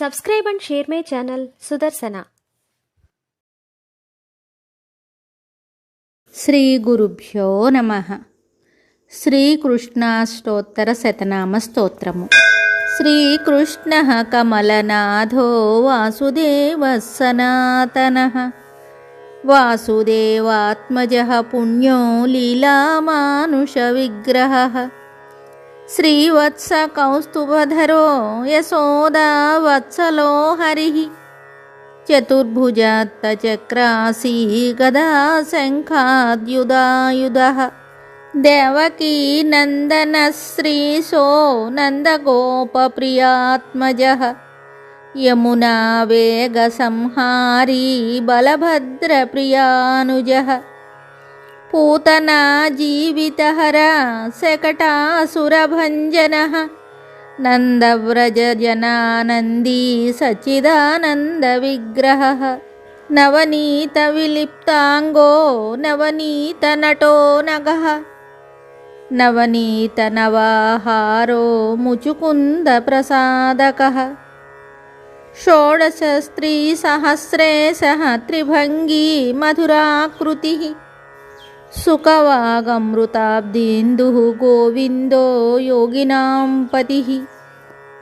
Subscribe and share my channel Sudarsana. Shri గురుభ్యో నమః. శ్రీకృష్ణాష్టోత్తర శతనామ స్తోత్రము. శ్రీకృష్ణః కమలనాథో వాసుదేవః సనాతనః. వాసుదేవాత్మజః పుణ్యో లీలామానుష విగ్రహః. శ్రీవత్స కౌస్తుభధరో యశోదా వత్సలో హరిః. చతుర్భుజాత్తచక్రాసీ గదా శంఖాద్యుదాయుధః. దేవకీ నందనశ్రీశో నందగోపప్రియాత్మజః. యమునా వేగసంహారీ బలభద్రప్రియానుజః. పూతనా జీవితహరా శకటాసురభంజనః. నందవ్రజజనానందీ సచ్చిదానంద విగ్రహః. నవనీత విలిప్తాంగో నవనీత నటో నగః. నవనీత నవాహారో ముచుకుంద ప్రసాదకః. షోడశ స్త్రీ సహస్రేశః త్రిభంగీ మధురాకృతిః. సుఖవాగమృతాబ్దీందుః గోవిందో యోగినాం పతిః.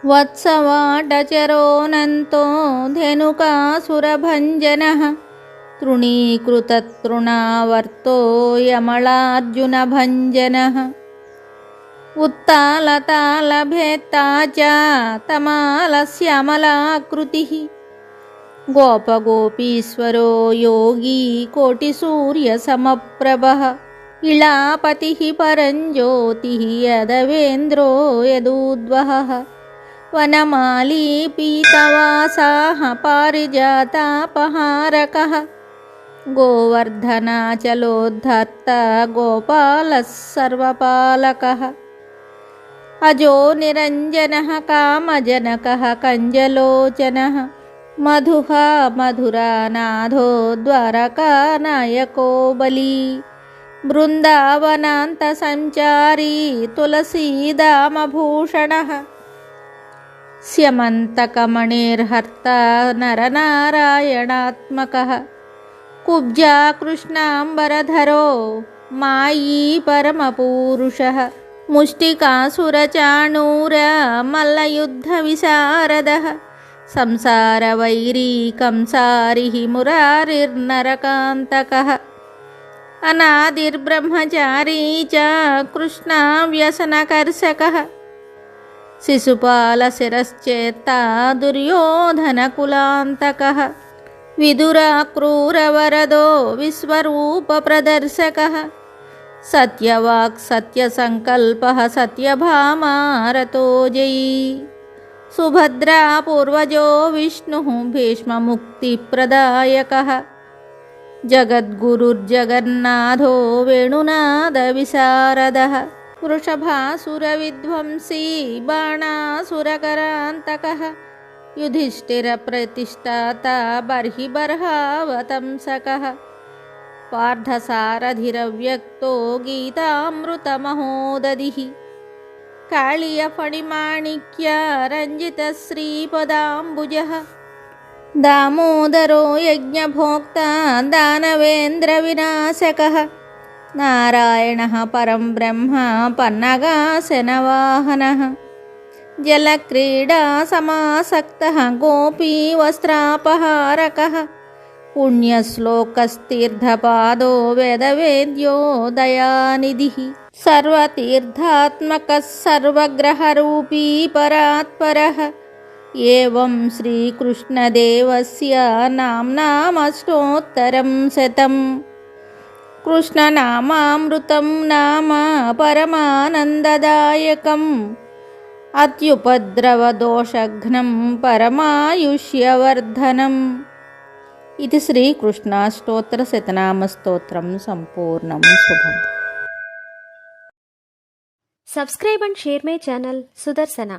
వత్సవాటచరోనంతో ధేనుకాసురభంజనః. తృణీకృతతృణావర్తో యమళార్జునభంజనః. ఉత్తాలతాళభేత్తా చ తమాలశ్యామలాకృతిః. గోపగోపీశ్వరో యోగీ కోటిసూర్యసమప్రభః. ఇళాపతిః పరంజ్యోతిః యదవేంద్రో యదూద్వహః. వనమాలీ పీతవాసాః పారిజాతాపహారకః. గోవర్ధనాచలోద్ధర్తా గోపాలः సర్వపాలకः. అజో నిరంజనః కామజనకः కంజలోచనः. మధుః మధురానాథో ద్వారకానాయకో బలీ. బృందావనాంత సంచారీ తులసీదామభూషణః. స్యమంతకమణిర్హర్త నరనారాయణాత్మకः. కుబ్జా కృష్ణాంబరధరో మాయీ పరమపూరుషः. ముష్టికాసురచాణూర మల్లయుద్ధ విశారదః. సంసారవైరీ కంసారిః మురారిర్నరకాంతకः. అనాదిర్బ్రహ్మచారీ చ కృష్ణావ్యసనకర్షకः. శిశుపాలశిరశ్చేత్తా దుర్యోధనకులాంతకः. విదురాక్రూరవరదో విశ్వరూపప్రదర్శకः. సత్యవాక్ సత్యసంకల్పః సత్యభామారతో జయీ. సుభద్రా పూర్వజో విష్ణుః భీష్మముక్తిప్రదాయకः. జగద్గురుర్జగన్నాథో వేణునాదవిశారదः. వృషభాసురవిధ్వంసీ బాణాసురకరాంతకः. యుధిష్ఠిరప్రతిష్ఠాతా బర్హిబర్హావతంసకः. పార్థసారథిరవ్యక్తో గీతామృతమహోదధిః. కాళీయఫణిమాణిక్య రంజితశ్రీపదాంబుజः. దామోదరో యజ్ఞభోక్తా దానవేంద్రవినాశకः. నారాయణः పరం బ్రహ్మ పన్నగాసనవాహనः. జలక్రీడా సమాసక్తः గోపీవస్త్రాపహారకः. పుణ్యశ్లోకస్తీర్థపాదో వేదవేద్యో దయానిధిః. సర్వతీర్థాత్మకः సర్వగ్రహరూపీ పరాత్పరः. ఏవం శ్రీకృష్ణదేవస్య నామ్నామష్టోత్తరం శతం. కృష్ణనామామృతం నామ పరమానందదాయకం. అత్యుపద్రవదోషఘ్నం పరమాయుష్యవర్ధనం. ఇది శ్రీకృష్ణాష్టోత్తర శతనామ స్తోత్రం సంపూర్ణం. శుభం. Subscribe and share my channel Sudarsana.